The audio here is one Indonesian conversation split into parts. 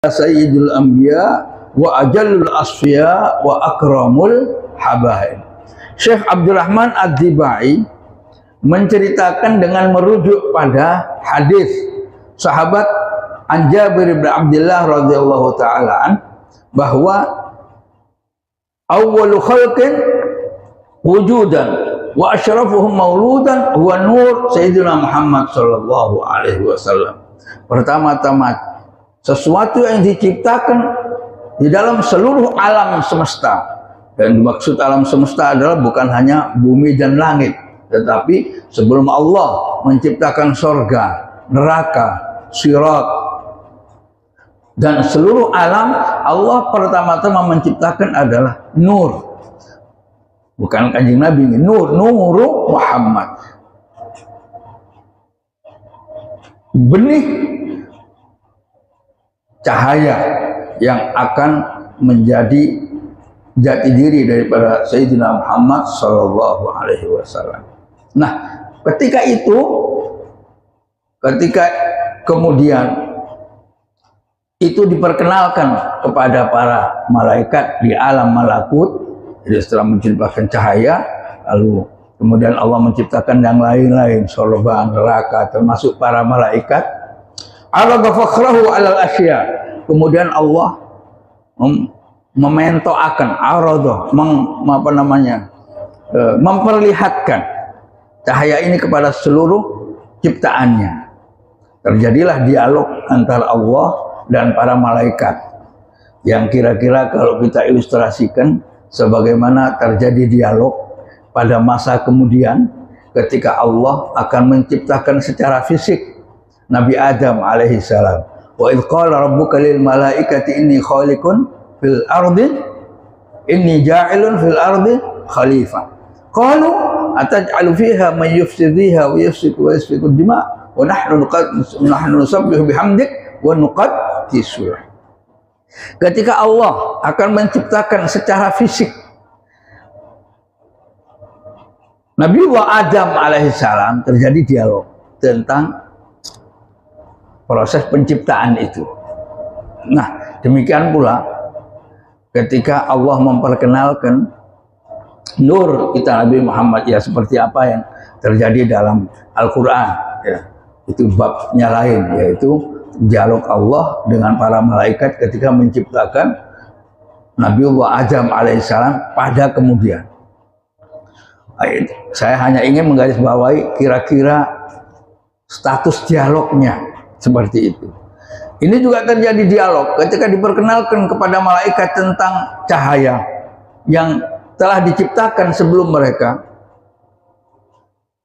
sayyidul anbiya wa ajallul asfiya wa akramul habaib. Syekh Abdurrahman Ad-Dibai menceritakan dengan merujuk pada hadis sahabat An Jabir bin Abdullah radhiyallahu taala an bahwa awwalu khalqin wujudan wa asyrafuhum mauludan huwa nur sayyidina Muhammad sallallahu alaihi wasallam. Pertama-tama sesuatu yang diciptakan di dalam seluruh alam semesta, dan dimaksud alam semesta adalah bukan hanya bumi dan langit, tetapi sebelum Allah menciptakan surga, neraka, sirat, dan seluruh alam, Allah pertama-tama menciptakan adalah nur. Bukan Kanjeng Nabi, nur, nuru Muhammad. Benih cahaya yang akan menjadi jati diri daripada Sayyidina Muhammad sallallahu alaihi wasallam. Nah, ketika kemudian itu diperkenalkan kepada para malaikat di alam malakut, jadi setelah menciptakan cahaya, lalu kemudian Allah menciptakan yang lain-lain, surga, neraka, termasuk para malaikat. Arada fakhrahu alal asya. Kemudian Allah mementoakan, arada, memperlihatkan cahaya ini kepada seluruh ciptaannya. Terjadilah dialog antara Allah dan para malaikat yang kira-kira kalau kita ilustrasikan sebagaimana terjadi dialog pada masa kemudian ketika Allah akan menciptakan secara fisik Nabi Adam alaihi salam. Wa idh qala rabbuka lil malaikati inni khaliqun fil ardi inni ja'ilun fil ardi khalifah. Qalu ataj'alu fiha man yufsidiha wa yafsiku wa yasfiku ad-dima wa nahnu nusabbihu bihamdik wa nuqaddisu. Ketika Allah akan menciptakan secara fisik Nabiullah Adam alaihissalam, terjadi dialog tentang proses penciptaan itu. Nah, demikian pula ketika Allah memperkenalkan nur kita Nabi Muhammad, ya seperti apa yang terjadi dalam Al-Quran, ya, itu babnya lain, yaitu dialog Allah dengan para malaikat ketika menciptakan Nabiullah Adam alaihissalam pada kemudian. Saya hanya ingin menggarisbawahi kira-kira status dialognya seperti itu. Ini juga terjadi dialog ketika diperkenalkan kepada malaikat tentang cahaya yang telah diciptakan sebelum mereka.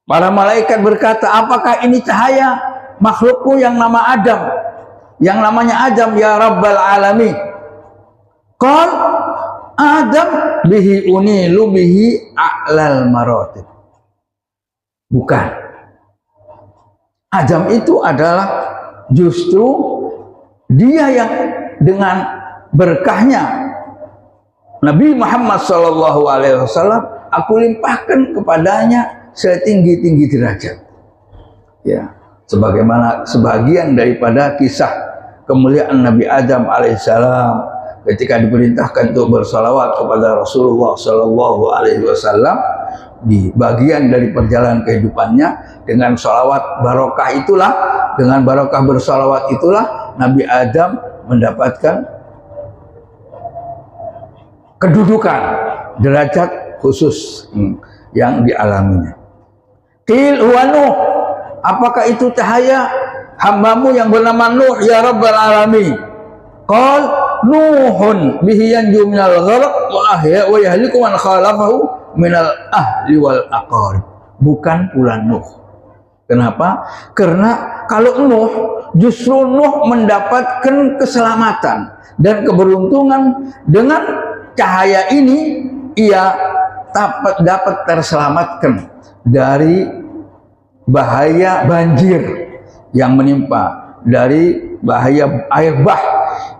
Para malaikat berkata, apakah ini cahaya makhlukku yang nama Adam, yang namanya Adam, ya Rabbal Alamin? Qal Adam bihi unilu bihi a'lal maratib. Bukan. Adam itu adalah justru dia yang dengan berkahnya Nabi Muhammad sallallahu alaihi wasallam aku limpahkan kepadanya setinggi-tinggi derajat. Ya, sebagaimana sebagian daripada kisah kemuliaan Nabi Adam alaihissalam ketika diperintahkan untuk bersalawat kepada Rasulullah sallallahu alaihi wasallam di bagian dari perjalanan kehidupannya, dengan salawat barokah itulah, dengan barokah bersalawat itulah Nabi Adam mendapatkan kedudukan derajat khusus yang dialaminya. Qil huwa Nuh, apakah itu cahaya hambamu yang bernama Nuh ya Rabbal Alamin? Qal Nuhun bihi yanju minal gharq wa ahya wa yahliku man khalafahu minal ahli wal aqarib. Bukan pula Nuh. Kenapa? Karena kalau Nuh, justru Nuh mendapatkan keselamatan dan keberuntungan. Dengan cahaya ini ia dapat terselamatkan dari bahaya banjir yang menimpa, dari bahaya air bah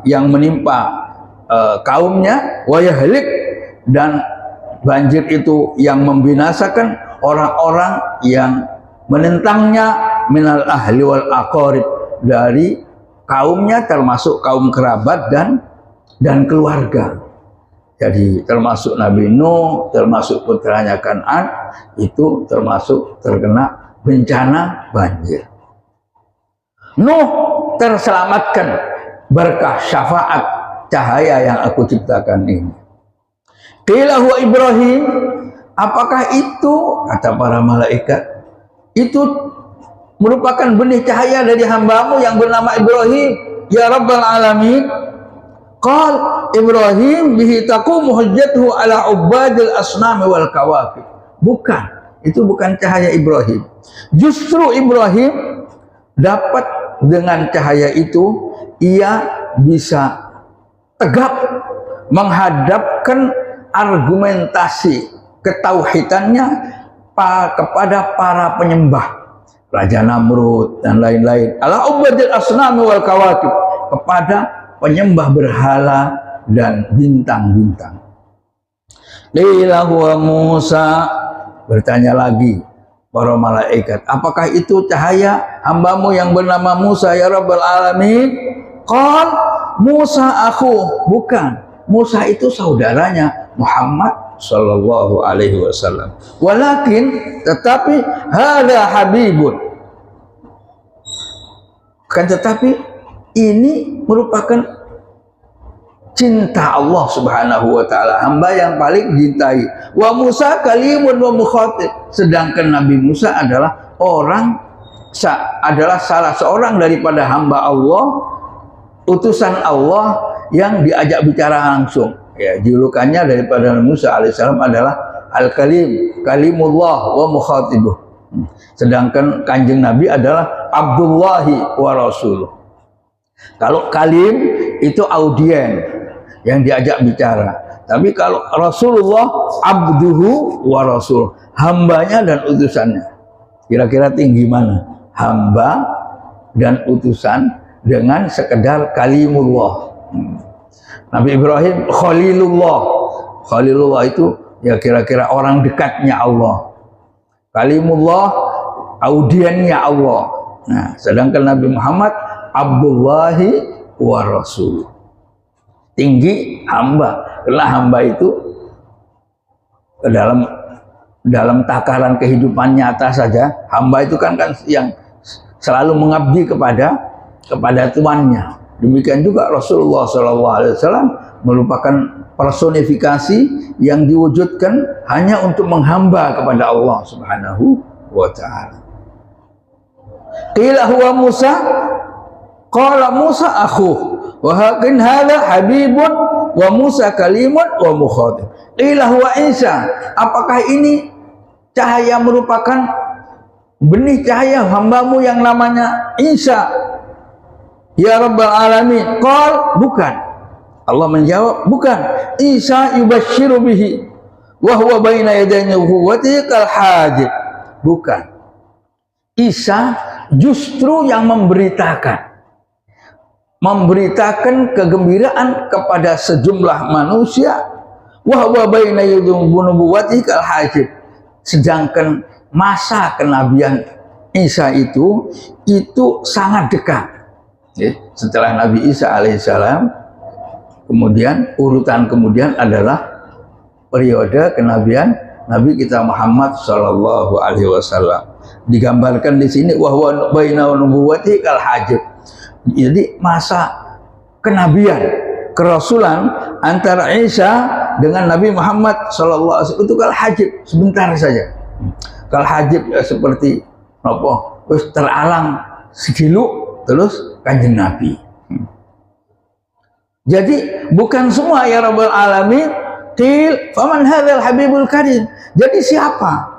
yang menimpa kaumnya, wa yahlik, dan banjir itu yang membinasakan orang-orang yang menentangnya, minal ahli wal aqarib, dari kaumnya termasuk kaum kerabat dan keluarga. Jadi termasuk Nabi Nuh, termasuk putranya Kan'an, itu termasuk terkena bencana banjir. Nuh terselamatkan berkah syafaat cahaya yang aku ciptakan ini. Qila huwa Ibrahim, apakah itu, kata para malaikat, itu merupakan benih cahaya dari hambamu yang bernama Ibrahim, ya Rabbal Alamin? Qal Ibrahim bihi taqumu hujjatuhu ala ubadil asnami wal kawakib. Bukan, itu bukan cahaya Ibrahim. Justru Ibrahim dapat dengan cahaya itu ia bisa tegap menghadapkan argumentasi ketauhidannya kepada para penyembah Raja Namrud dan lain-lain, ala ubadil asnami wal kawakib, kepada penyembah berhala dan bintang-bintang. Qila huwa Musa, bertanya lagi para malaikat, apakah itu cahaya hambamu yang bernama Musa ya Rabbal Alamin? Qal Musa aku, bukan, Musa itu saudaranya Muhammad sallallahu alaihi wasallam. Walakin, tetapi hada habibun, kan tetapi ini merupakan cinta Allah subhanahu wa ta'ala, hamba yang paling dicintai. Wa Musa kalimun wa mukhatib, sedangkan Nabi Musa adalah salah seorang daripada hamba Allah, utusan Allah yang diajak bicara langsung. Ya, julukannya daripada Nabi Musa alaihissalam adalah Al-Kalim, Kalimullah wa mukhatibuh. Sedangkan kanjeng Nabi adalah Abdullahi wa Rasuluh. Kalau kalim itu audien yang diajak bicara, tapi kalau Rasulullah abduhu wa rasul, hambanya dan utusannya. Kira-kira tinggi mana hamba dan utusan dengan sekedar kalimullah? Nabi Ibrahim Khalilullah. Khalilullah itu ya kira-kira orang dekatnya Allah. Kalimullah audiennya Allah. Nah, sedangkan Nabi Muhammad Abdullahi wa Rasul, tinggi hamba, karena hamba itu dalam takaran kehidupan nyata saja, hamba itu kan yang selalu mengabdi kepada tuannya. Demikian juga Rasulullah SAW merupakan personifikasi yang diwujudkan hanya untuk menghamba kepada Allah Subhanahu wa ta'ala. Qila huwa Musa, qala Musa akhuh, wa hakin hadha habibun wa Musa kalimun wa mukhatib. Qila huwa Isa, apakah ini cahaya merupakan benih cahaya hambamu yang namanya Isa ya Rabbal Alamin? Qal bukan. Allah menjawab bukan. Isa yubashiru bihi wa huwa baina yaday nubuwwati kal hajib. Bukan. Isa justru yang memberitakan kegembiraan kepada sejumlah manusia, wa huwa baina yaday nubuwwati kal hajib. Sedangkan masa kenabian Isa itu sangat dekat. Setelah Nabi Isa alaihissalam, kemudian urutan kemudian adalah periode kenabian Nabi kita Muhammad sallallahu alaihi wasallam. Digambarkan di sini wa huwa baina nubuwwati kal hajib. Jadi masa kenabian, kerasulan antara Isa dengan Nabi Muhammad sallallahu alaihi wasallam itu kal hajib, sebentar saja. Kal hajib ya, seperti apa? Terus teralang segiluk terus kanjeng Nabi. Jadi bukan semua ya Rabbal Alamin. Qil faman hadzal habibul karim. Jadi siapa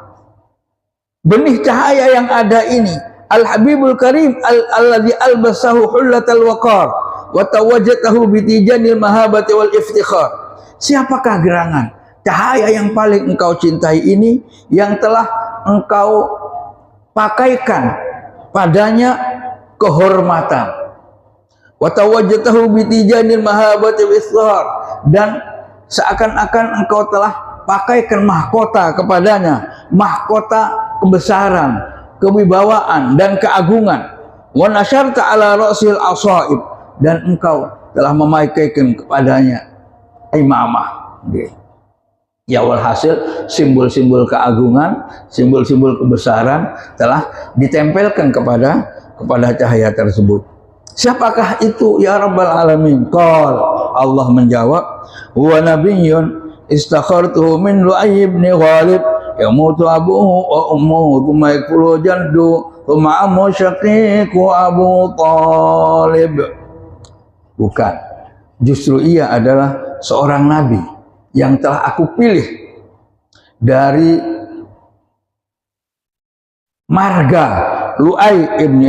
benih cahaya yang ada ini? Al habibul karim alladzi albasahu hullatal waqar wa tawajjatahu bi tijanil mahabati wal iftikhar. Siapakah gerangan cahaya yang paling engkau cintai ini, yang telah engkau pakaikan padanya kehormatan, wa tawajjatahu bi tijanil mahabati wal iftikhar, dan seakan-akan engkau telah pakaikan mahkota kepadanya, mahkota kebesaran, kewibawaan dan keagungan. wa nasyarta ala ra'sil asaib, dan engkau telah memakaikan kepadanya imamah. Ya, walhasil simbol-simbol keagungan, simbol-simbol kebesaran telah ditempelkan kepada cahaya tersebut. Siapakah itu ya Rabbal Alamin? Qal, Allah menjawab, huwa nabiyyun istakhartuhu min Lu'ay ibn Ghalib yamutu abuhu wa ummuhu thumma yakfulu jaddu thumma ammu syaqiqu Abu Talib. Bukan, justru ia adalah seorang nabi yang telah aku pilih dari marga Lu'ay ibn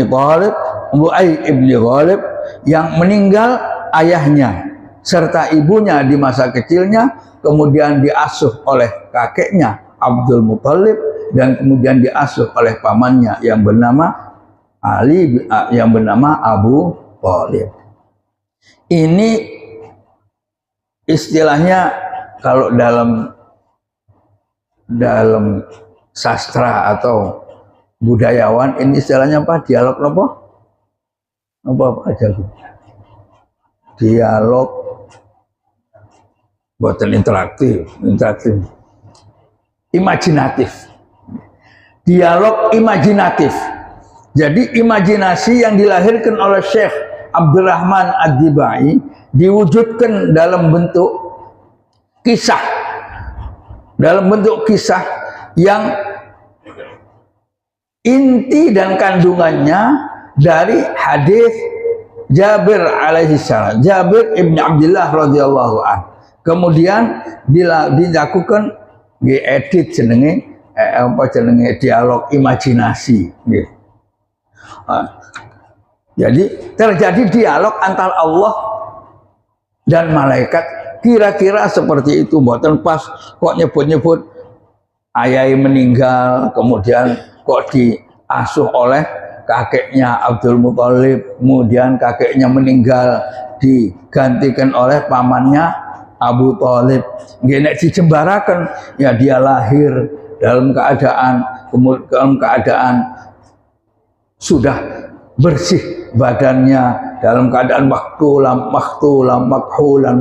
Ghalib yang meninggal ayahnya serta ibunya di masa kecilnya, kemudian diasuh oleh kakeknya Abdul Muthalib, dan kemudian diasuh oleh pamannya yang bernama Abu Thalib. Ini istilahnya kalau dalam sastra atau budayawan, ini istilahnya apa? Dialog apa aja? Dialog buatan interaktif, imajinatif. Dialog imajinatif. Jadi imajinasi yang dilahirkan oleh Syekh Abdurrahman Ad-Dibai diwujudkan dalam bentuk kisah, yang inti dan kandungannya dari hadis Jabir alaihissalam, Jabir ibn Abdullah radhiyallahu an. Kemudian dilakukan diedit jenenge dialog imajinasi. Jadi terjadi dialog antara Allah dan malaikat, kira-kira seperti itu. Mboten pas kok nyebut-nyebut ayah meninggal, kemudian kok diasuh oleh kakeknya Abdul Muthalib, kemudian kakeknya meninggal digantikan oleh pamannya Abu Thalib. Nek dijembarakan, ya dia lahir dalam keadaan sudah bersih badannya, dalam keadaan maktulam, makhulan,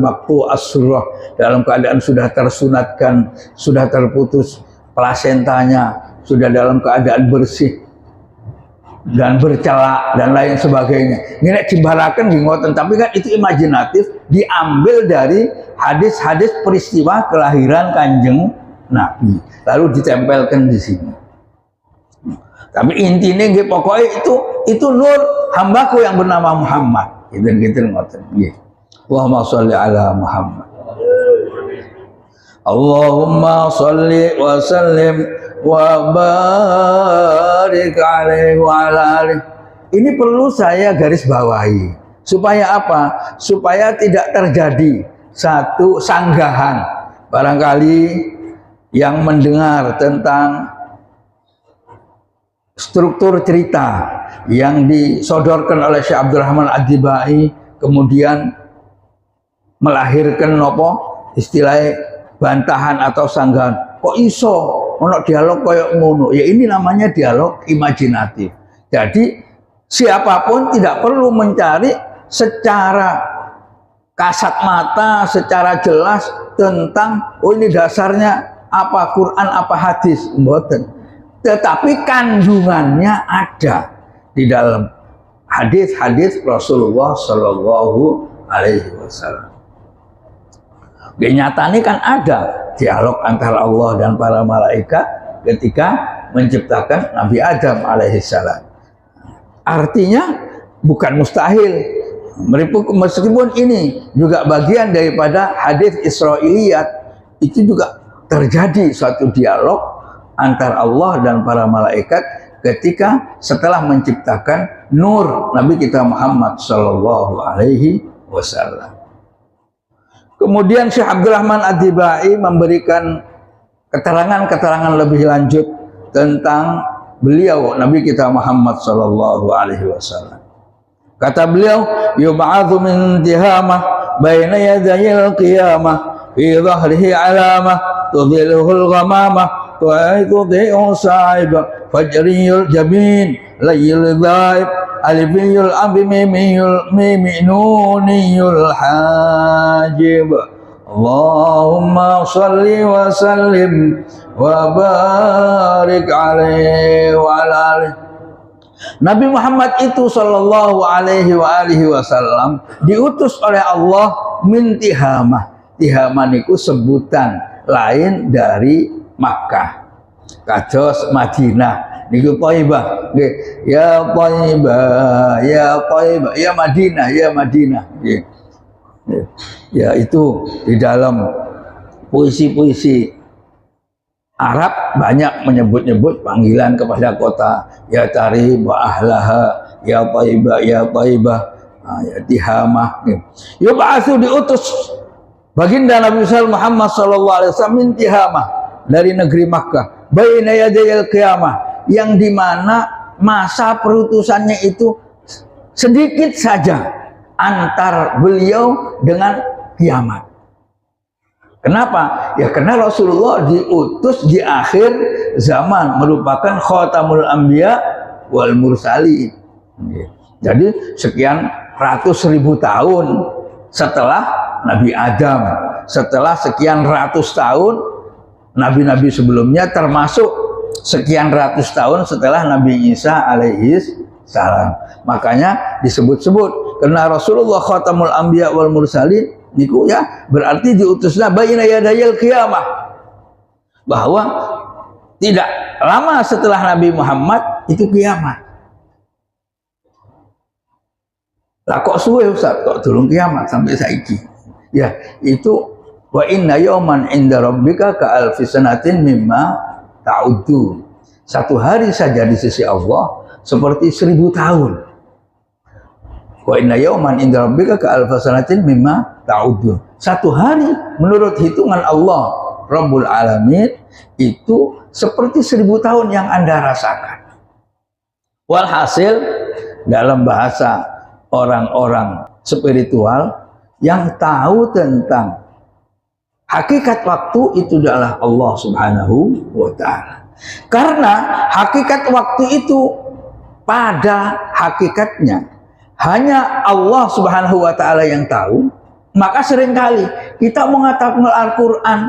asrah, dalam keadaan sudah tersunatkan, sudah terputus plasentanya, sudah dalam keadaan bersih dan bercela dan lain sebagainya. Ini cimbarakan di ngoten, tapi kan itu imajinatif, diambil dari hadis-hadis peristiwa kelahiran Kanjeng Nabi, lalu ditempelkan di sini. Tapi intinya pokoknya itu nur hambaku yang bernama Muhammad. Gitu ngoten. Allahumma sholli ala Muhammad. Allahumma sholli wa sallim wa barik alaihi wa ala alihi. Ini perlu saya garis bawahi. Supaya apa? Supaya tidak terjadi satu sanggahan. Barangkali yang mendengar tentang struktur cerita yang disodorkan oleh Syekh Abdurrahman Ad-Dibai, kemudian melahirkan istilah bantahan atau sanggahan. Kok iso ono dialog koyok ngono? Ya ini namanya dialog imajinatif. Jadi siapapun tidak perlu mencari secara kasat mata, secara jelas tentang ini dasarnya apa Quran apa hadis, mboten. Tetapi kandungannya ada di dalam hadis-hadis Rasulullah Shallallahu Alaihi Wasallam. Nyatanya kan ada dialog antara Allah dan para malaikat ketika menciptakan Nabi Adam alaihissalam. Artinya bukan mustahil, meskipun ini juga bagian daripada hadis Israiliyat, itu juga terjadi suatu dialog antara Allah dan para malaikat ketika setelah menciptakan nur Nabi kita Muhammad Sallallahu Alaihi Wasallam. Kemudian Syekh Abdurrahman Ad-Dibai memberikan keterangan-keterangan lebih lanjut tentang beliau Nabi kita Muhammad Sallallahu Alaihi Wasallam. Kata beliau, yub'atsu min tihamah baina yadayil qiyamah fi dhahrihi alamah tudhilluhul ghamamah tu'idhi'u sa'ib fajriyul jabin layil dhaib alifiyul abi mimiyul miminuniyul hajib. Allahumma salli wa sallim wa barik alaihi wa ala alihi. Nabi Muhammad itu sallallahu alaihi wa alihi wasallam diutus oleh Allah min Tihamah. Tihamah niku sebutan lain dari Makkah. Kados Madinah niku Thaibah. Nggih, ya Thaibah, ya Thaibah, ya Madinah, ya Madinah. Nggih. Ya itu di dalam puisi-puisi Arab banyak menyebut-nyebut panggilan kepada kota, ya Tarib wa ahlaha, ya Thaibah, ya Thaibah, ya Tihamah. Ya ba'atsu diutus baginda Nabi Muhammad sallallahu alaihi wasallam min Tihamah dari negeri Makkah, baina yadayil qiyamah, yang dimana masa perutusannya itu sedikit saja antar beliau dengan kiamat. Kenapa? Ya karena Rasulullah diutus di akhir zaman, merupakan khatamul anbiya wal mursalin. Jadi sekian ratus ribu tahun setelah Nabi Adam, setelah sekian ratus tahun nabi-nabi sebelumnya, termasuk sekian ratus tahun setelah Nabi Isa alaihi salam. Makanya disebut-sebut karena Rasulullah khatamul anbiya wal mursalin niku ya berarti diutuslah baina yadayil qiyamah, bahwa tidak lama setelah Nabi Muhammad itu kiamat. Lah kok suwe Ustaz, kok durung kiamat sampai saiki? Ya, itu wa inna yawman inda rabbika ka alfi sanatin mimma ta'uddu. Satu hari saja di sisi Allah seperti 1000 tahun. Wa inna yawman inda rabbika ka alfi sanatin mimma ta'uddu. Satu hari menurut hitungan Allah Rabbul Alamin itu seperti 1000 tahun yang Anda rasakan. Walhasil dalam bahasa orang-orang spiritual yang tahu tentang hakikat waktu itu adalah Allah Subhanahu wa ta'ala. Karena hakikat waktu itu pada hakikatnya hanya Allah Subhanahu wa ta'ala yang tahu, maka seringkali kita mengatakan Al-Quran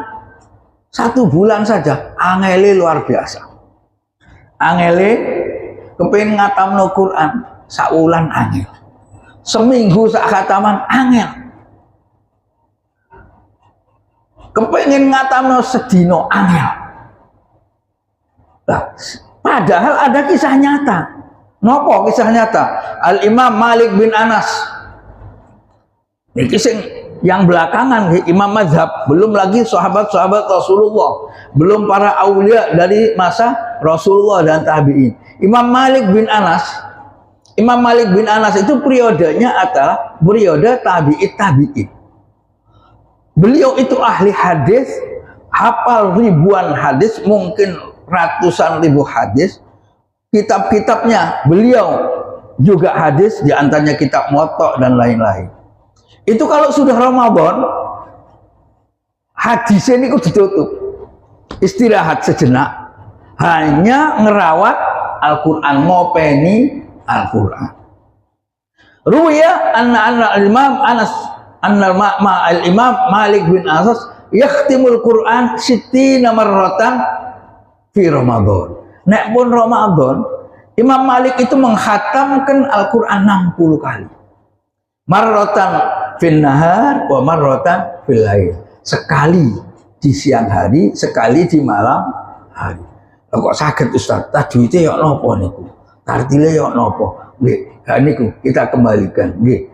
1 bulan saja angele luar biasa. Angele kepengin ngatamno Quran saulan angel. Seminggu sak khataman angel. Kepengin ngatamno sedino angel. Nah, padahal ada kisah nyata. Nopo kisah nyata? Al-Imam Malik bin Anas. Ini kisah yang belakangan Imam Mazhab, belum lagi sahabat-sahabat Rasulullah, belum para aulia dari masa Rasulullah dan tabi'in. Imam Malik bin Anas itu periodenya adalah periode tabi'in. Beliau itu ahli hadis, hafal ribuan hadis, mungkin ratusan ribu hadis. Kitab-kitabnya beliau juga hadis, diantaranya kitab Muwatta dan lain-lain. Itu kalau sudah Ramadan, hadisnya ini ditutup, istirahat sejenak, hanya ngerawat Al-Quran, ngopeni Al-Quran. Ruya anna al-Imam Anas, al-Imam Malik bin Anas yakhtimul Quran 60 marratan fi Ramadan. Nek pun Ramadan, Imam Malik itu menghatamkan Al-Quran 60 kali. Marratan fil nahar wa marratan fil lail. Sekali di siang hari, sekali di malam hari. Kok sakit Ustaz? Tajwide yo napa niku? Tartile yo napa? Nggih, niku kita kembalikan. Nggih.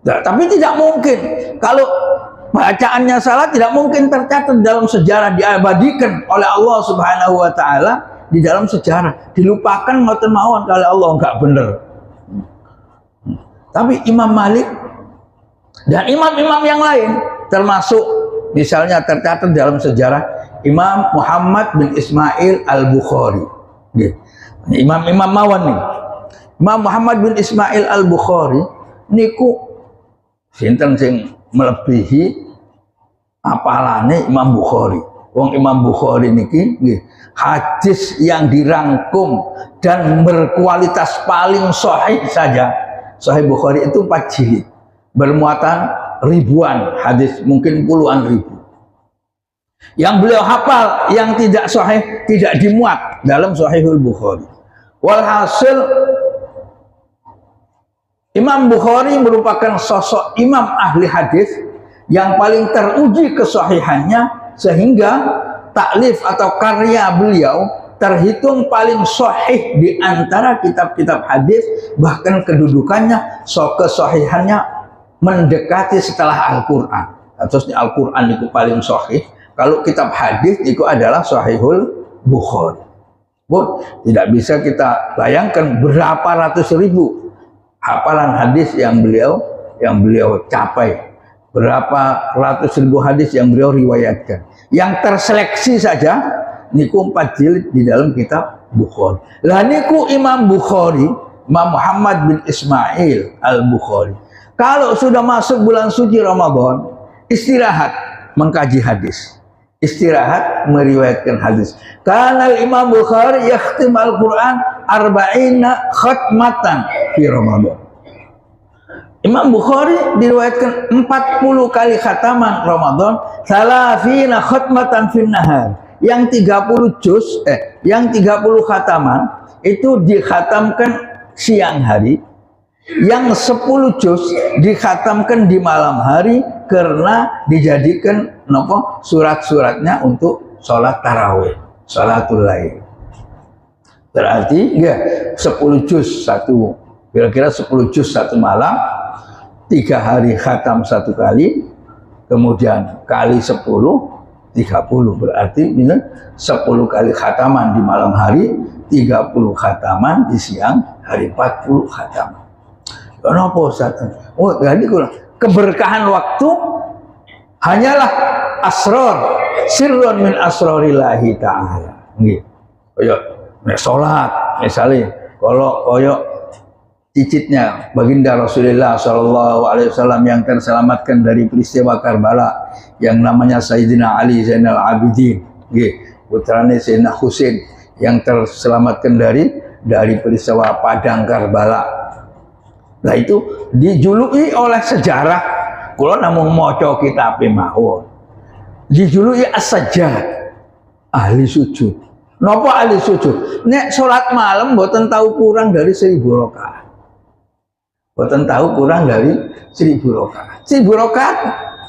Nah, tapi tidak mungkin kalau bacaannya salah, tidak mungkin tercatat dalam sejarah, diabadikan oleh Allah Subhanahu wa taala di dalam sejarah, dilupakan ngoten mawon kalau Allah enggak bener. Tapi Imam Malik dan imam-imam yang lain, termasuk misalnya tercatat dalam sejarah Imam Muhammad bin Ismail al-Bukhari. Imam-imam mawon nih. Imam Muhammad bin Ismail al-Bukhari niku sinten sing melebihi apalane Imam Bukhari. Wong Imam Bukhari niki nggih, hadis yang dirangkum dan berkualitas paling sahih saja. Sahih Bukhari itu 4 jilid, bermuatan ribuan hadis, mungkin puluhan ribu. Yang beliau hafal yang tidak sahih tidak dimuat dalam Sahihul Bukhari. Walhasil Imam Bukhari merupakan sosok imam ahli hadis yang paling teruji kesahihannya, sehingga taklif atau karya beliau terhitung paling sahih di antara kitab-kitab hadis, bahkan kedudukannya kesahihannya mendekati setelah Al-Quran. Atau Al-Quran itu paling sahih, kalau kitab hadis itu adalah Sahihul Bukhari. Pun tidak bisa kita bayangkan berapa ratus ribu hafalan hadis yang beliau capai, berapa ratus ribu hadis yang beliau riwayatkan. Yang terseleksi saja niku 4 jilid di dalam kitab Bukhari. Lah niku Imam Bukhari, Imam Muhammad bin Ismail Al-Bukhari, kalau sudah masuk bulan suci Ramadan, istirahat mengkaji hadis, istirahat meriwayatkan hadis. Karena Imam Bukhari yakhtim Al-Quran 40 khatmatan di Ramadan. Imam Bukhari diriwayatkan 40 kali khataman Ramadan, 30 khatmatan fin nahar. Yang 30 juz, yang 30 khataman itu dikhatamkan siang hari, yang 10 juz dikhatamkan di malam hari, karena dijadikan surat-suratnya untuk sholat tarawih, sholatul lail. Berarti ya 10 juz satu, kira-kira 10 juz satu malam, 3 hari khatam 1 kali, kemudian kali 10, 30, berarti ini 10 kali khataman di malam hari, 30 khataman di siang hari, 40 khataman. Kenapa Ustaz? Oh, jadi keberkahan waktu hanyalah asrar, sirrun min asrarillahi ta'ala. Nggih. Kaya nek salat misalnya, kalau kaya cicitnya baginda Rasulullah SAW yang terselamatkan dari peristiwa Karbala, yang namanya Sayyidina Ali Zainal Abidin, putrane Sayyidina Husain, yang terselamatkan dari peristiwa Padang Karbala. Nah itu dijuluki oleh sejarah, kalau namun maca kitab mawon, dijuluki as-sajjad, ahli sujud. Napa ahli sujud? Nek salat malam mboten tahu kurang dari 1000 rakaat. Mboten tahu kurang dari 1000 rakaat. 1000 rakaat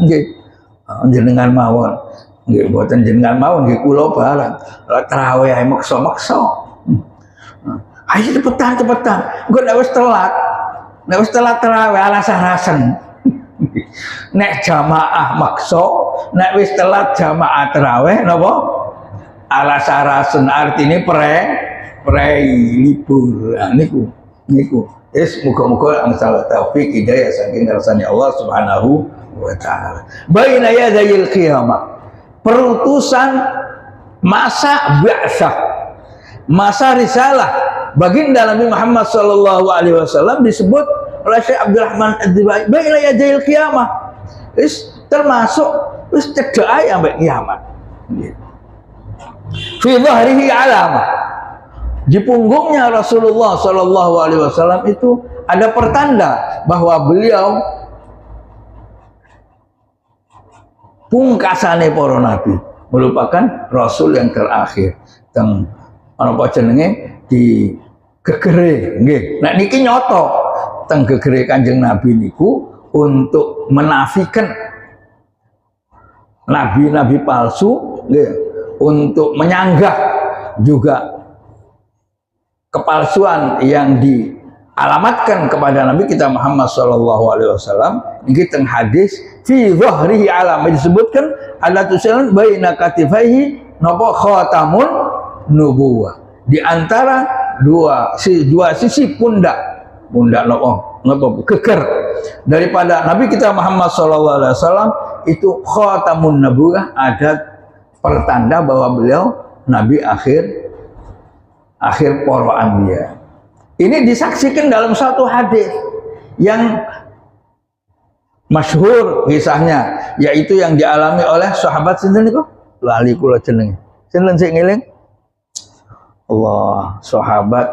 nggih jenengan mawon. Nggih mboten jenengan mawon nggih kula barang. Tarawih ae maksa-maksa. Ayo cepetan. Engko nek wis telat. Nek wis telat tarawih alasan-alasan. Nek jamaah maksa, nek wis telat jamaah tarawih napa? Alasan-alasan, artine prei libur. Niku. Muga-muga angsal taufik hidayah saking ngersani Allah Subhanahu wa taala. Baina yadayil qiyamah. Perutusan masa ba'tsah, masa risalah baginda Nabi Muhammad sallallahu alaihi wasallam disebut oleh Syekh Abdul Rahman Ad-Dibai baina yadayil qiyamah. Termasuk cedhak ae sampai kiamat. Fi dhahrihi alamah. Di punggungnya Rasulullah Shallallahu Alaihi Wasallam itu ada pertanda bahwa beliau pungkasane para nabi, merupakan Rasul yang terakhir. Teng apa jenenge di gegere, nggih. Nah niki nyoto teng gegere Kanjeng Nabi niku untuk menafikan nabi-nabi palsu, nggih, untuk menyanggah juga kepalsuan yang dialamatkan kepada Nabi kita Muhammad SAW. Ini teng hadis fi dhahrihi alam disebutkan ala tusalun baina katifaihi napa khatamun nubuwah, di antara dua sisi pundak napa geger daripada Nabi kita Muhammad SAW itu khatamun nubuwah, ada pertanda bahwa beliau Nabi akhir para anbiya. Ini disaksikan dalam satu hadis yang masyhur kisahnya, yaitu yang dialami oleh sahabat sinten niku? Lali kula jenenge. Sinten sing ngeling? Allah, sahabat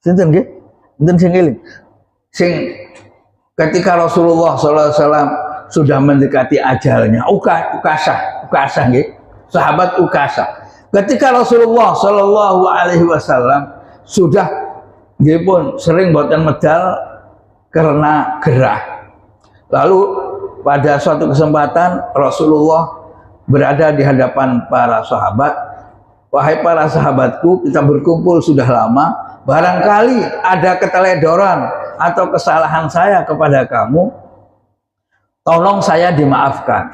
Sinten nggih? Sinten sing eling? Sing ketika Rasulullah SAW sudah mendekati ajalnya, Ukasah nggih, sahabat Ukasah. Ketika Rasulullah SAW sudah nggih pun sering boten medal karena gerah. Lalu pada suatu kesempatan Rasulullah berada di hadapan para sahabat. Wahai para sahabatku, kita berkumpul sudah lama. Barangkali ada keteledoran atau kesalahan saya kepada kamu, tolong saya dimaafkan.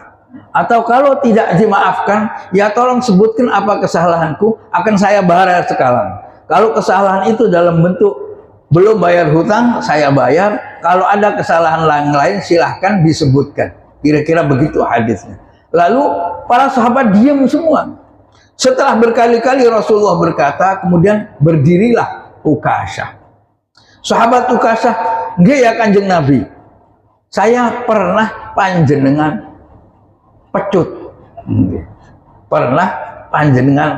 Atau kalau tidak dimaafkan, ya tolong sebutkan apa kesalahanku, akan saya balas sekarang. Kalau kesalahan itu dalam bentuk belum bayar hutang, saya bayar. Kalau ada kesalahan lain silahkan disebutkan. Kira-kira begitu hadisnya. Lalu para sahabat diam semua. Setelah berkali-kali Rasulullah berkata, kemudian berdirilah Ukasah. Sahabat Ukasah, nggih ya Kanjeng Nabi, saya pernah panjenengan pecut. Nggih. Pernah panjenengan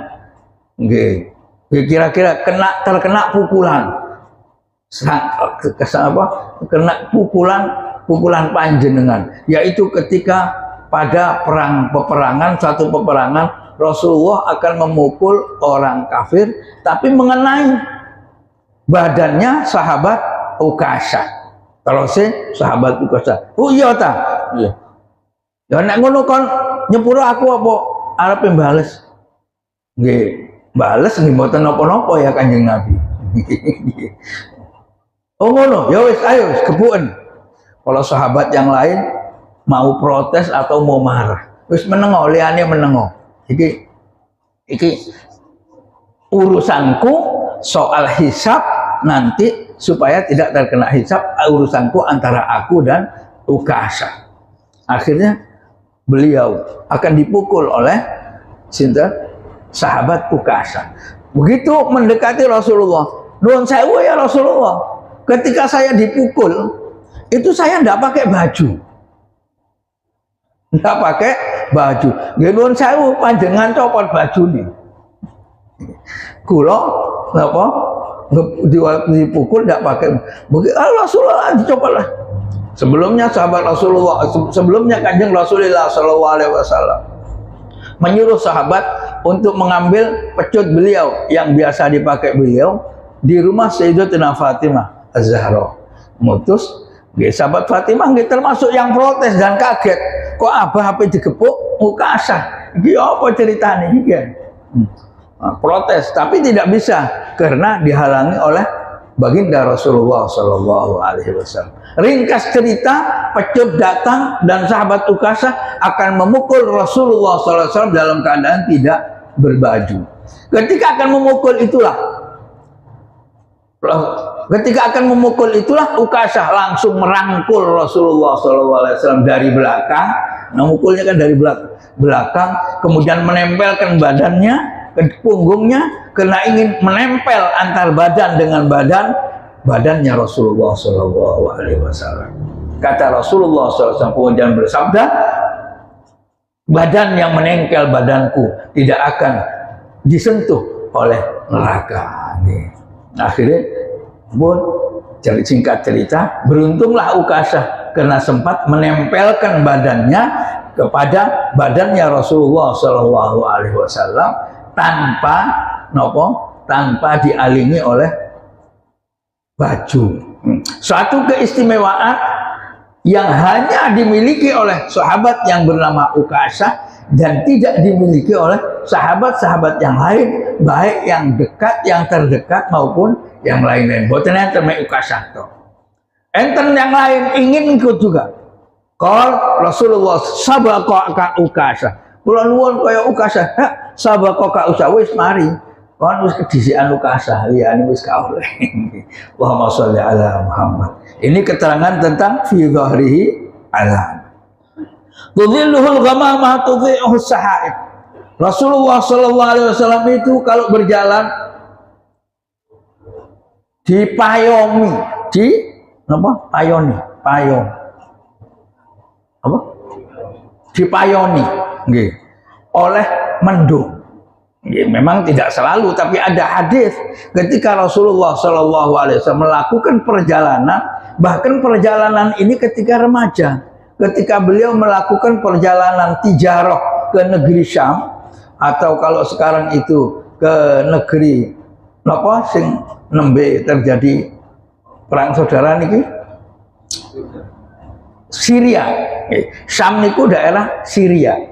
nggih. Kira-kira terkena pukulan. Kena pukulan panjenengan, yaitu ketika pada satu peperangan Rasulullah akan memukul orang kafir, tapi mengenai badannya sahabat Ukasah. Terus sahabat Ukasah, oh iya ta, iya. Ya nek ngono kon nyepuro aku apa arep mbales? Nggih, bales nggih mboten napa-napa ya Kanjeng Nabi. Oh ngono, ya wis ayo wis gebuken. Kalau sahabat yang lain mau protes atau mau marah, wis menengo, liyane menengo. Iki urusanku soal hisab nanti supaya tidak terkena hisab, urusanku antara aku dan Ukasah. Akhirnya beliau akan dipukul oleh sahabat Ukasah. Begitu mendekati Rasulullah, nuwun sewu ya Rasulullah, ketika saya dipukul itu saya tidak pakai baju, tidak pakai baju. Nuwun sewu panjenengan copot baju nih. Kula napa dipukul tidak pakai. Begitu Rasulullah dicopotlah. Sebelumnya sahabat Rasulullah, sebelumnya Kanjeng Rasulullah SAW menyuruh sahabat untuk mengambil pecut beliau yang biasa dipakai beliau di rumah Sayyidatina Fatimah Az-Zahra. Mutus, sahabat Fatimah termasuk yang protes dan kaget. Kok abah apa digepuk Ukasah? Iki apa ceritanya iki? Protes, tapi tidak bisa karena dihalangi oleh baginda Rasulullah SAW. Ringkas cerita, pecut datang dan sahabat Ukasah akan memukul Rasulullah SAW dalam keadaan tidak berbaju. Ketika akan memukul itulah Ukasah langsung merangkul Rasulullah SAW dari belakang. Nah, mukulnya kan dari belakang, kemudian menempelkan badannya ke punggungnya karena ingin menempel antar badan dengan badannya Rasulullah SAW. Kata Rasulullah SAW kemudian bersabda, badan yang menengkel badanku tidak akan disentuh oleh neraka. Akhirnya pun singkat cerita, beruntunglah Ukasah karena sempat menempelkan badannya kepada badannya Rasulullah SAW tanpa dialingi oleh baju. Suatu keistimewaan yang hanya dimiliki oleh sahabat yang bernama Ukasah dan tidak dimiliki oleh sahabat-sahabat yang lain, baik yang dekat, yang terdekat maupun yang lain-lain. Boten enten mek Ukasah to. Enten yang lain ingin ikut juga. Qol Rasulullah sabaqa Ukasah. Kula nuwun kaya Ukasah, sabaqa Ukasah wis mari. Kon wis kedisian Ukasah, liyane wis kaoleh. Allahumma sholli ala Muhammad. Ini keterangan tentang fi dhahrihi alam. Tudhilluhul ghamamah tudhi'uhu sahaib. Rasulullah SAW itu kalau berjalan dipayomi, dipayoni nggih oleh mendung. Ya, memang tidak selalu, tapi ada hadis ketika Rasulullah Shallallahu Alaihi Wasallam melakukan perjalanan, bahkan perjalanan ini ketika remaja, ketika beliau melakukan perjalanan tijarah ke negeri Syam, atau kalau sekarang itu ke negeri apa sing nembe terjadi perang saudara niki Syria. Syam niku daerah Syria.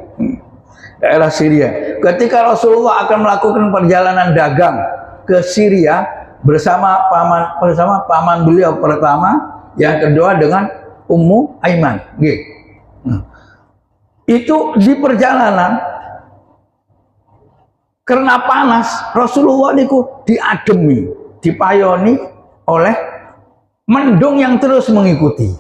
Daerah Syria. Ketika Rasulullah akan melakukan perjalanan dagang ke Syria bersama paman beliau pertama, yang kedua dengan Ummu Aiman. Itu di perjalanan karena panas, Rasulullah niku diademi, dipayoni oleh mendung yang terus mengikuti.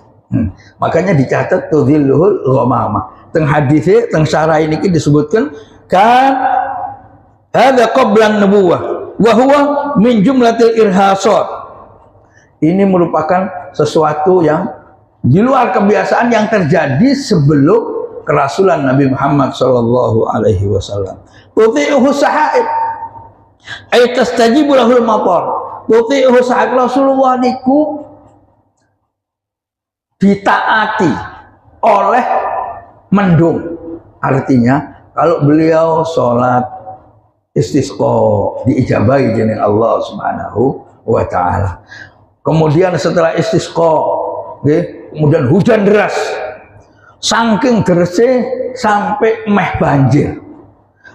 Makanya dicatat tudhilluhul ghamamah. Teng hadis teng syarah ini disebutkan kan ada qablan nubuwah wa huwa min jumlatil irhasat. Ini merupakan sesuatu yang di luar kebiasaan yang terjadi sebelum kerasulan Nabi Muhammad sallallahu alaihi wasallam. Tuti'uhu sahaib ay tastajibu lahul matar. Tuti'uhu sahaib, Rasulullah niku ditaati oleh mendung. Artinya kalau beliau sholat istisqa diijabahi dening Allah Subhanahu wa taala. Kemudian setelah istisqa, kemudian hujan deras. Saking derasnya sampai meh banjir.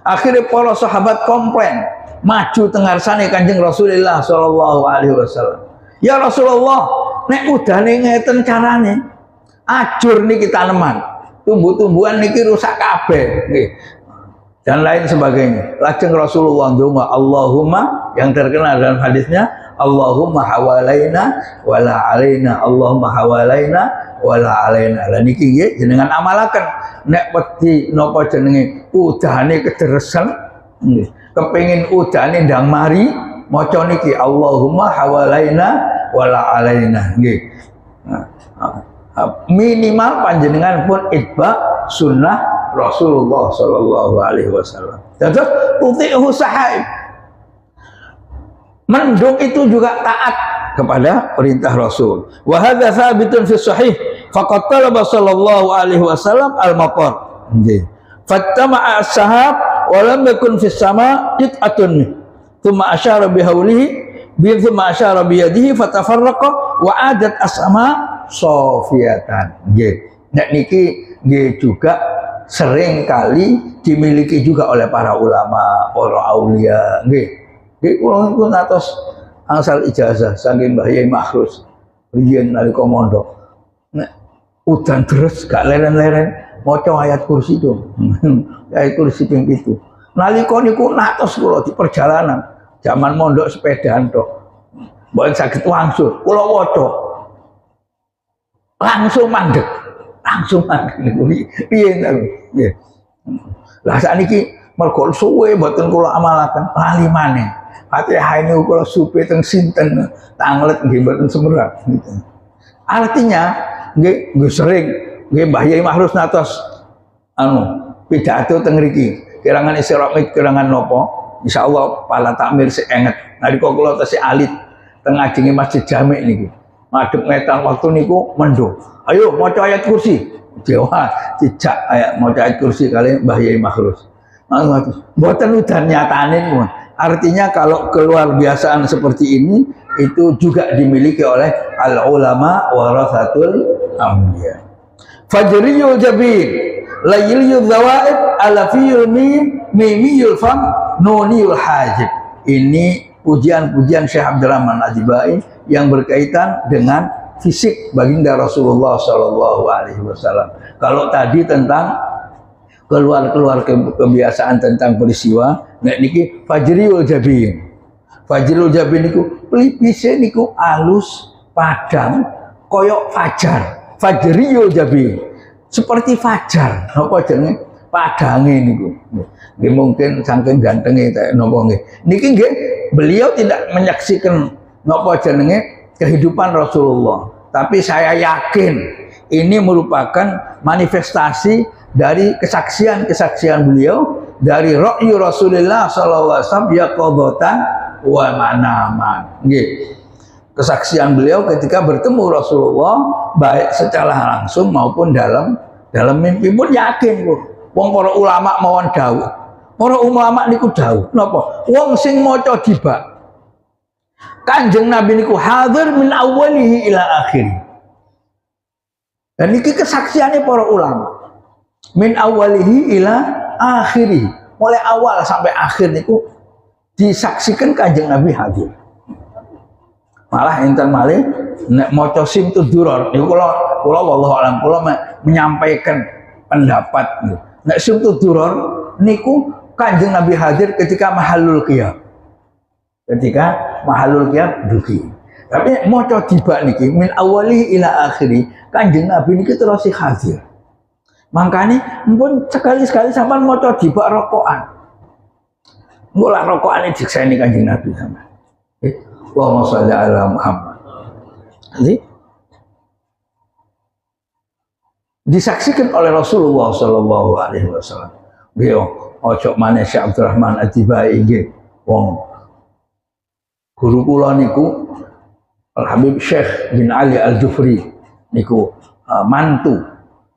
Akhirnya para sahabat komplain, maju tengarsane Kanjeng Rasulullah sallallahu alaihi wasallam. Ya Rasulullah, nek udane ngeten carane, ajur niki tanaman. Tumbuh-tumbuhan niki rusak kabeh dan lain sebagainya. Lajeng Rasulullah ndonga Allahumma, yang terkenal dalam hadisnya Allahumma hawalaina wala alaina, Allahumma hawalaina wala alaina. Lah niki nggih jenengan amalaken nek wedi napa jenenge udane kederesen nggih, kepengin udane ndang mari maca niki Allahumma hawalaina wala alaina nggih. Minimal panjenengan pun itba sunnah Rasulullah sallallahu alaihi wasallam. Terus tuti'uhu sahaib, mendung itu juga taat kepada perintah Rasul. Wa hadza thabitun fi sahih faqad talaba sallallahu alaihi wasallam al-matar. Nggih. Fattama'a as-sahab wa lam yakun fi sama qit'atun. Tsumma asyara bi hawlihi bi tsumma asyara bi yadihi fatafarraqa wa adat as-sama sofiatan. Nah niki juga sering kali dimiliki juga oleh para ulama, para aulia. Kula niku ngatos angsal ijazah saking Mbah Yai Makhrus riyen nalika mondok. Nek udan deres gak leren-leren maca ayat kursi itu. Ayat kursi ping 7. Nalika niku natos kula di perjalanan, zaman mondok sepedaan tok. Mboten saged wangsul, kula waca langsung mandek niku piye nggih. Lah sakniki mergo suwe mboten kula amalaken lali maneh. Fatihah niku kula supe teng sinten tanglet nggih mboten semerap gitu. Artinya nggih sering nggih Mbah Yai Makhrus natos pidato teng mriki kirangan Isra Mi'raj kirangan napa insyaallah pala takmir seenget nalika kula tesih alit teng ngajenge Masjid Jami niki. Madhep ngetan waktu niku mendung. Ayo maca ayat kursi. Jawa dijak ayat maca ayat kursi kali Mbah Yai Makhrus. Mboten udan nyatane pun. Artinya kalau keluar biasaan seperti ini itu juga dimiliki oleh al ulama warasatul anbiya. Fajriyul jabin, layliyul zawaid, alafiyul mim, mimiyul fam, nuniyul hajib. Ini pujian-pujian Syekh Abdul Rahman Al-Adibai yang berkaitan dengan fisik baginda Rasulullah Shallallahu Alaihi Wasallam. Kalau tadi tentang keluar kebiasaan tentang peristiwa, nek niki fajriul jabin. Fajriul jabin niku pelipise niku alus padang koyok fajar. Fajriul jabin seperti fajar. Apa jenenge? Padange niku. Nggih mungkin saking gantenge napa nggih. Niki nggih beliau tidak menyaksikan napa jenenge kehidupan Rasulullah, tapi saya yakin ini merupakan manifestasi dari kesaksian beliau dari ra'yu Rasulullah sallallahu alaihi wasallam ya qadatan wa manaman. Nggih. Kesaksian beliau ketika bertemu Rasulullah baik secara langsung maupun dalam mimpi pun yakin kok. Wong para ulama mawon dawuh. Para ulama niku dawuh napa? Wong sing maca dibak Kanjeng Nabi niku hadir min awalihi ila akhir. Dan niki kesaksiannya para ulama. Min awalihi ila akhiri. Mulai awal sampai akhir niku disaksikan Kanjeng Nabi hadir. Malah enten malih nek maca Simtud Duror niku kula wallahu alam kula menyampaikan pendapat niku. Nek Simtud Duror niku Kanjeng Nabi hadir ketika mahallul qiyam. Ketika mahallul qiyam dugi. Tapi maca dibak niki min awali ila akhiri Kanjeng Nabi niki terus hadir. Makanya pun sekali-sekali sampean maca dibak rokokan. Engko lak rokokane dikseni Kanjeng Nabi sampean. Allahumma sholli ala Muhammad. Jadi disaksikan oleh Rasulullah sallallahu alaihi wasallam. Beliau ojo maneh Syekh Abdurrahman Ad-Dibai nggih wong guru kula niku Al Habib Syekh bin Ali Al-Jufri niku mantu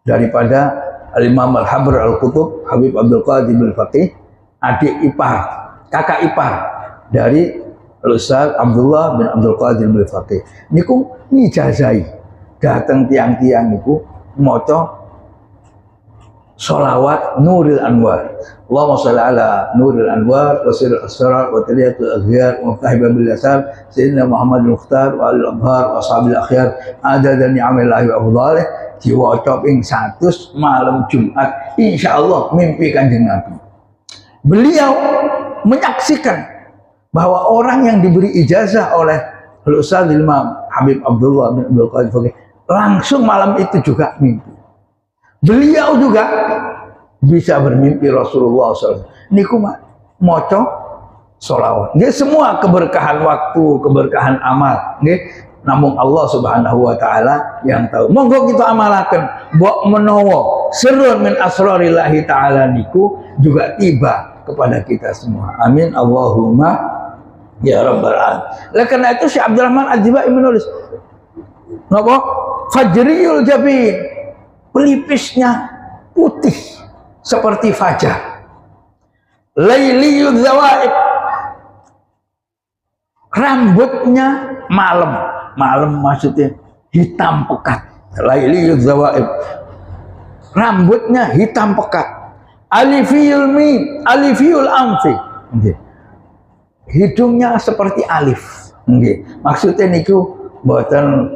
daripada Al-Imam Al-Habr Al-Qutub Habib Abdul Qadir bin Faqih, adik ipar, kakak ipar dari Ustaz Abdullah bin Abdul Qadir bin Faqih niku ngijazai datang tiang-tiang niku maca sholawat Nuril Anwar. Allahumma sholli ala Nuril Anwar wa sirril asrar wa taliyatul aghyar wa fahiba bil yasar sayyidina Muhammad al-Mukhtar wa al-Abhar wa ashabil akhyar adada ni'amillahi wa afdhalih diwaca ping 100 malam Jumat insyaallah mimpi Kanjeng Nabi. Beliau menyaksikan bahwa orang yang diberi ijazah oleh Ustaz Imam Habib Abdullah bin Abdul Qadir Faqih langsung malam itu juga mimpi. Beliau juga bisa bermimpi Rasulullah SAW. Niku moco sholawat. Dia semua keberkahan waktu, keberkahan amal. Namun Allah Subhanahu Wa Taala yang tahu. Monggo kita amalkan. Mbok menawa sirrun min asrarillahi Taala niku juga tiba kepada kita semua. Amin Allahumma ya Rabbal Alamin. Oleh karena itu Syekh Abdurrahman Ad-Dibai menulis napa? Fajriyul jabin, pelipisnya putih seperti fajar. Lailiyul zawaib, rambutnya malam maksudnya hitam pekat. Lailiyul zawaib, rambutnya hitam pekat. Alifiyul mim, alifiyul amfi. Hidungnya seperti alif. Maksudnya niku mboten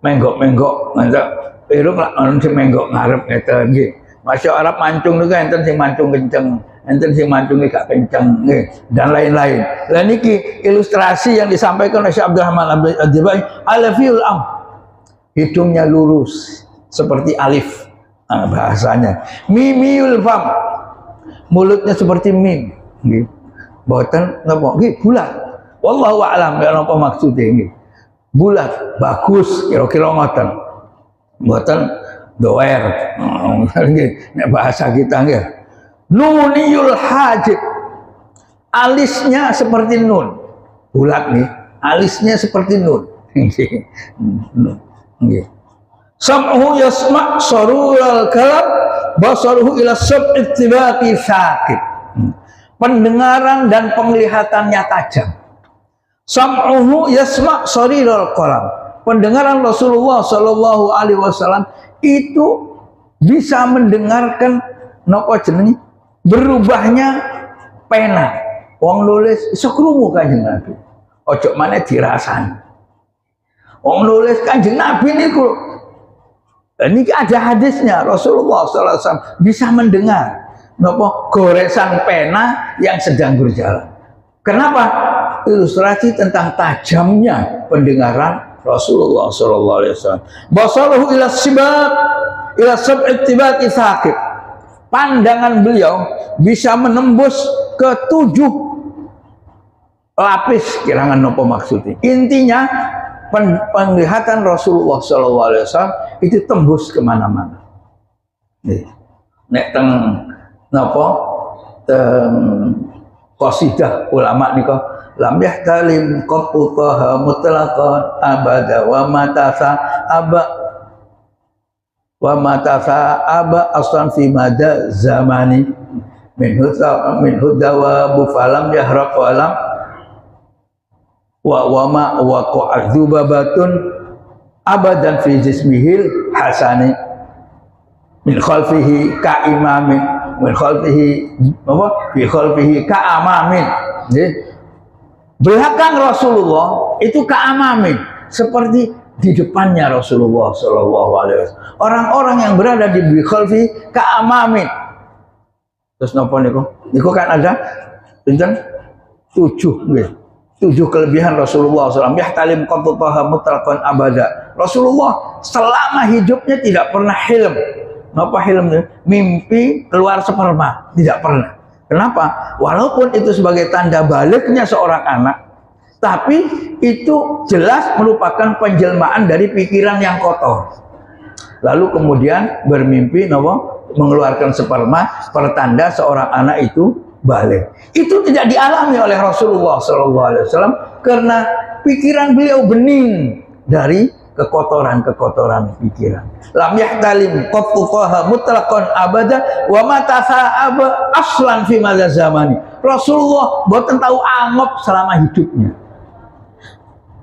menggok-menggok, ngantek irung lak ono sing menggok ngarep ngeten nggih. Masya Arab mancung niku enten sing mancung kenceng, enten sing mancunge gak kenceng nggih, dan lain-lain. Lah niki ilustrasi yang disampaikan oleh Syekh Abdurrahman Ad-Dibai, alifiyul am. Hidungnya lurus seperti alif. Nah, bahasanya mimiul fam, mulutnya seperti mim nggih. Boten napa nggih bulat. Wallahu a'lam ya napa maksudnya nggih. Bulat, bagus kira-kira ngoten. Boten doer. Nggih nek bahasa kita nggih. Nuniyul hajib. Alisnya seperti nun. Bulat nih, alisnya seperti nun. Nggih. Sam'uhu yasma' sarurul kalam basaruhu ila sab'i tibaqi sakit. Pendengaran dan penglihatannya tajam. Sam'uhu yasma' sarurul kalam. Pendengaran Rasulullah sallallahu alaihi wasallam itu bisa mendengarkan napa jenenge berubahnya pena. Wong nulis iso krungu Kanjeng Nabi. Ojo maneh dirasani. Wong nulis Kanjeng Nabi niku ini ada hadisnya, Rasulullah SAW bisa mendengar goresan pena yang sedang berjalan. Kenapa? Ilustrasi tentang tajamnya pendengaran Rasulullah SAW. Basaruhu ila sibab, ila sab'i tibaqi sakit. Pandangan beliau bisa menembus ke 7 lapis, kirangan nopo maksudnya. Intinya penglihatan Rasulullah SAW itu tembus kemana-mana. Nek teng napa qasidah ulama nika lam yahtalim qattuha mutlaqan abada wa matasa aba aslan fi mada zamani min hudawa bufalam yahraq walam wa ma wa qa'dzubabatun abadan fi jismihil hasani min khalfihi ka imamin min khalfihi apa fi khalfihi ka amamin nggih. Belakang Rasulullah itu ka amamin, seperti di depannya Rasulullah sallallahu alaihi wasallam. Orang-orang yang berada di khalfi ka amamin. Terus napa niku? Niku kan ada pinten? 7 nggih. 7 kelebihan Rasulullah SAW. Yahtalim qattuha mutlaqan abada. Rasulullah selama hidupnya tidak pernah hilm. Napa hilm? Mimpi keluar sperma, tidak pernah. Kenapa? Walaupun itu sebagai tanda baliknya seorang anak, tapi itu jelas merupakan penjelmaan dari pikiran yang kotor. Lalu kemudian bermimpi mengeluarkan sperma, pertanda seorang anak itu balik. Itu tidak dialami oleh Rasulullah SAW karena pikiran beliau bening dari kekotoran pikiran. Lam yahtalim qattuha mutlaqan abada wa ma tasa'aba aslan fi madza zamani. Rasulullah boten tahu angop selama hidupnya.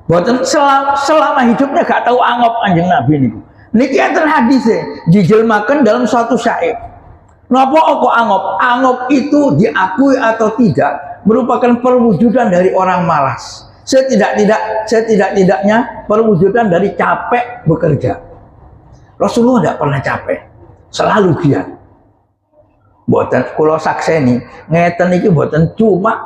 Boten selama hidupnya gak tahu angop Kanjeng Nabi niku. Niki enten hadise dijelmaken dalam suatu syair. Napa kok angop? Angop itu diakui atau tidak merupakan perwujudan dari orang malas. Setidak-tidaknya perwujudan dari capek bekerja. Rasulullah tidak pernah capek, selalu giat. Boten kula sakseni ngeten iki boten cuma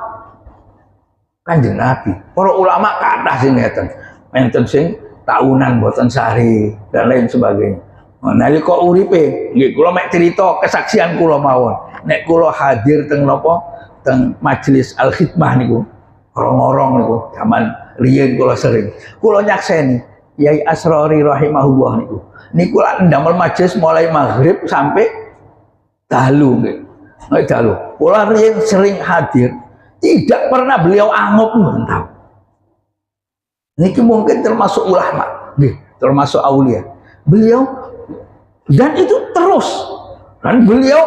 Kanjeng Nabi. Para ulama kathah sing ngeten. Enten sing tahunan boten sehari dan lain sebagainya. Nalika uripe nggih kula mek crita kesaksian kula mawon. Nek kula hadir teng napa teng majelis al khidmah niku. Orang-orang niku zaman riyen kula sering. Kula nyakseni Yai Asrori rahimahullah niku. Niku lak ndamel majelis mulai maghrib sampai dalu nggih. Nek dalu. Kula riyen sering hadir, tidak pernah beliau angop mentah. Niki mungkin termasuk ulama, nggih, termasuk aulia. Beliau dan itu terus. Dan beliau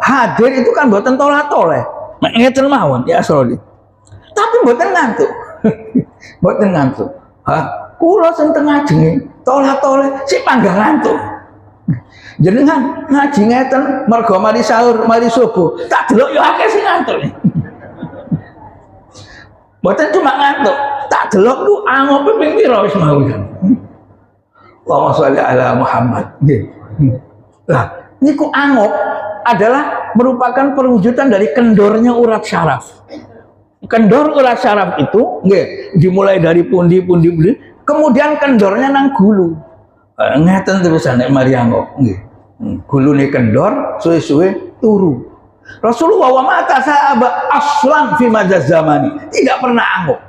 hadir itu kan mboten toleh-toleh. Nek ngeten mawon ya Asrori. Tapi mboten ngantuk. Mboten ngantuk. Kula sing tengah jenenge toleh-toleh sik panggah ngantuk. Jenengan ngaji ngeten mergo mari sahur, mari subuh, tak delok yo akeh sing ngantuk. Mboten cuma ngantuk, tak delok ku angope ping pira wis mawon. Allahumma sholli ala Muhammad. Nggih. Lah, niku angop adalah merupakan perwujudan dari kendornya urat syaraf. Kendor urat syaraf itu nggih dimulai dari pundi-pundi kemudian kendornya nang gulu. Ngeten terusan nek mari angop nggih. Gulune kendor suwe-suwe turu. Rasulullah wa mata sahaba aslan fi madzaz zamani, tidak pernah angop.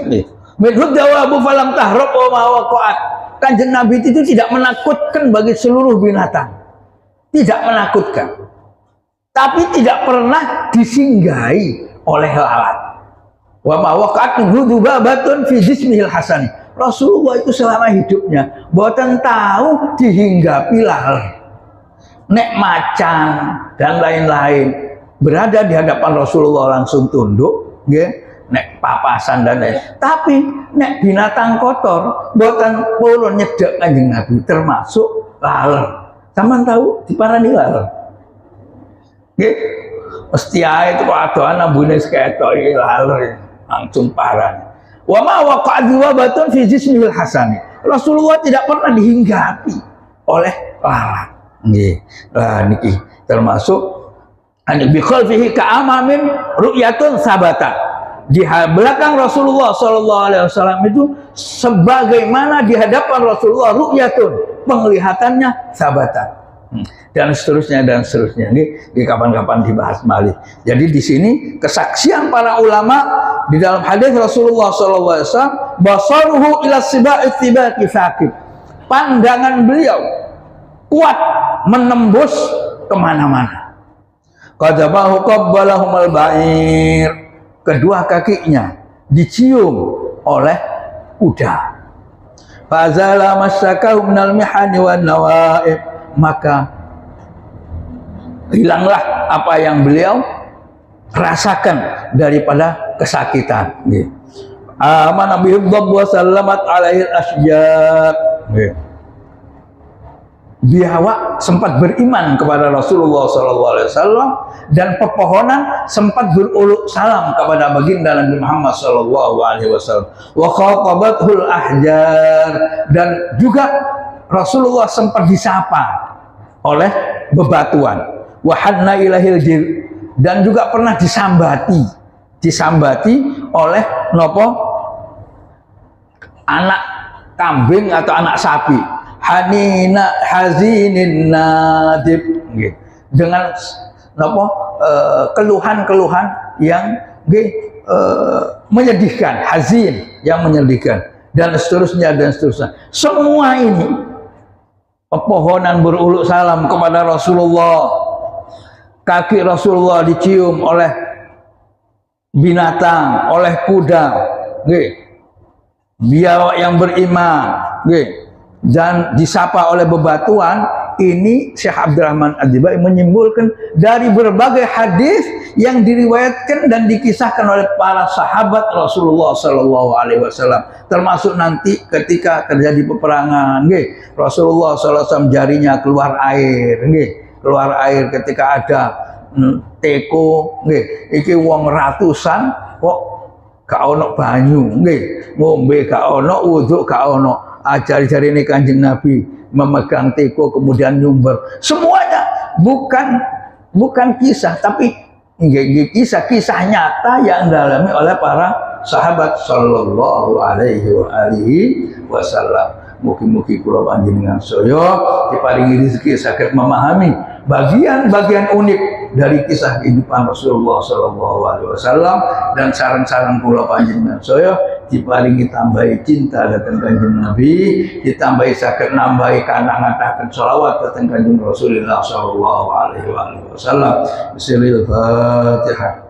Nggih. Min hudawa falam tahrab wa ma waqa'at. Kanjeng Nabi itu tidak menakutkan bagi seluruh binatang. Tidak menakutkan. Tapi tidak pernah disinggahi oleh lalat. Wa ma waqa'at hudubabatun fi jismihil hasani. Rasulullah itu selama hidupnya boten tahu dihinggapi lalat. Nek macan dan lain-lain berada di hadapan Rasulullah langsung tunduk, nggih. Nek papasan dan lain. Tapi nek binatang kotor boten purun nyedek Kanjeng Nabi termasuk lalat. Sampeyan tahu diparani lalat? Nggih. Mesti ae itu kok adoan ambune seketok iki laler langsung parah. Wa ma waqa'dhu batun fi jismil hasani. Rasulullah tidak pernah dihinggapi oleh lalat. Nggih. Lah niki termasuk bi khalfihi ka'amamin ru'yatun sabata. Di belakang Rasulullah sallallahu alaihi wasallam itu sebagaimana di hadapan Rasulullah ru'yatun, penglihatannya sabata. Dan seterusnya ini di kapan-kapan dibahas malih. Jadi di sini kesaksian para ulama di dalam hadis Rasulullah SAW, basaruhu ila siba'i sakib. Pandangan beliau kuat menembus kemana-mana. qadamahu qabbalahumal ba'ir, kedua kakinya dicium oleh kuda. Fazala masyakahu minal mihani wan nawaib, maka hilanglah apa yang beliau rasakan daripada kesakitan. Aman Nabi wa sallamat alaihi asjad. Biawak sempat beriman kepada Rasulullah SAW dan pepohonan sempat beruluk salam kepada baginda Nabi Muhammad SAW. Wa khatabathul ahjar, dan juga Rasulullah sempat disapa oleh bebatuan. Wa hanna ilahil jir, dan juga pernah disambati oleh nopo anak kambing atau anak sapi. Hanina hazinin nadib, dengan apa, keluhan-keluhan yang menyedihkan, hazin yang menyedihkan, dan seterusnya. Semua ini pepohonan beruluk salam kepada Rasulullah, kaki Rasulullah dicium oleh binatang, oleh kuda, biawak yang beriman, dan disapa oleh bebatuan. Ini Syekh Abdurrahman Ad-Dibai menyimpulkan dari berbagai hadis yang diriwayatkan dan dikisahkan oleh para sahabat Rasulullah SAW, termasuk nanti ketika terjadi peperangan, Rasulullah SAW jarinya keluar air, ketika ada teko, iki wong ratusan kok gak ono banyu, ngombe gak ono, wudhu gak ono. Jari-jari ini Kanjeng Nabi memegang teko kemudian nyumber. Semuanya bukan kisah, tapi kisah nyata yang dialami oleh para sahabat sallallahu alaihi wasallam. Mugi-mugi kula panjenengan saya diparingi rezeki saged memahami bagian-bagian unik dari kisah kehidupan Rasulullah sallallahu alaihi wasallam, dan sareng-sareng kula panjenengan saya diparingi tambahi cinta dhateng Kanjeng Nabi, ditambahi saged nambahi kanang-kanang sholawat dhateng Kanjeng Rasulullah sallallahu alaihi wasallam. Bismillahirrahmanirrahim.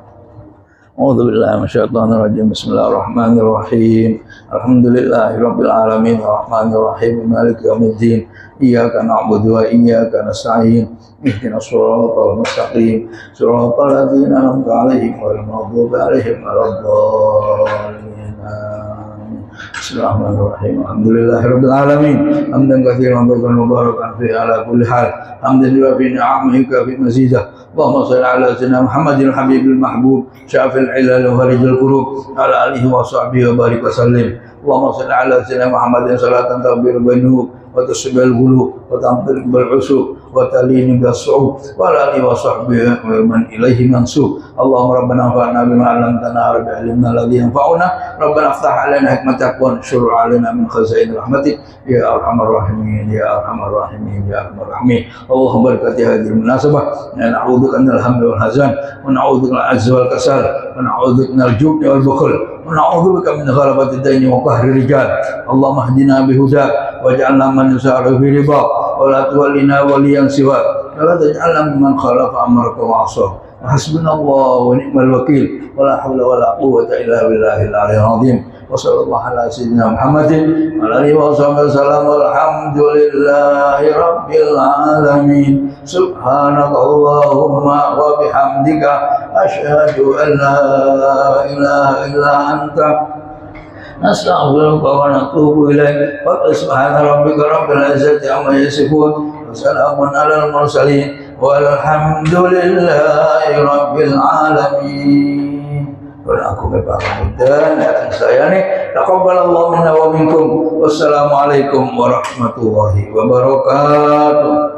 A'udzubillahi minasyaitonir rajim. Bismillahirrahmanirrahim. Alhamdulillahirabbil alamin arrahmanir rahim maliki yaumiddin. Iyyaka na'budu wa iyyaka nasta'in. Ihdinas shiratal mustaqim. Shiratal ladzina an'amta 'alaihim ghairil maghdubi 'alaihim waladdallin. Bismillahirrahmanirrahim. Alhamdulillahirabbil alamin. Hamdan katsiran mubarakan fi ala kulli hal. Hamdan wa fi ni'amika fi mazidah. Allahumma shalli ala sayyidina Muhammadil habibil mahbub syafil ilal wa farijul kurub ala alihi wa sahbihi wa barik wa sallim. Allahumma shalli ala sayyidina Muhammadin salatan taghfir bainahu wa tusbil ghulu wa tamtir bil usub wa talini bis su'ub wa ala alihi wa sahbihi wa man ilaihi mansub. Allahumma rabbana fa'alna bima 'allamtana wa bi'ilmina alladhi yanfa'una. Rabbana iftah 'alaina hikmatak wa anshur 'alaina min khazain rahmatik ya arhamar rahimin ya arhamar rahimin ya arhamar rahimin. Allahumma barik fi hadhihi munasabah. Na'udzu minal hammi wal hazan wa na'udzu minal 'ajzi wal kasal wa na'udzu minal jubni wal bukhl wa na'udzu bika min ghalabati ad-daini wa qahri rijal. Allahumma hdina bihudak waj'alna man yusa'ru fi ridha wa la tuwallina waliyan siwa wa la taj'alna mimman khalafa amraka wa 'asah. Hasbunallahu wa ni'mal wakil wa la hawla wa la quwwata illa billahil 'aliyyil 'azim. Wa sallallahu ala sayyidina Muhammadin wa ala alihi wa sahbihi wasallam. Walhamdulillahi rabbil alamin. Subhanakallahumma wa bihamdika asyhadu an la ilaha illa anta nastaghfiruka wa natubu ilaik. Wa subhana rabbika rabbil izzati amma yasifun wa salamun alal mursalin walhamdulillahi rabbil alamin. Aku memang dan saya nih taqabbalallahu minna wa minkum. Wassalamualaikum warahmatullahi wabarakatuh.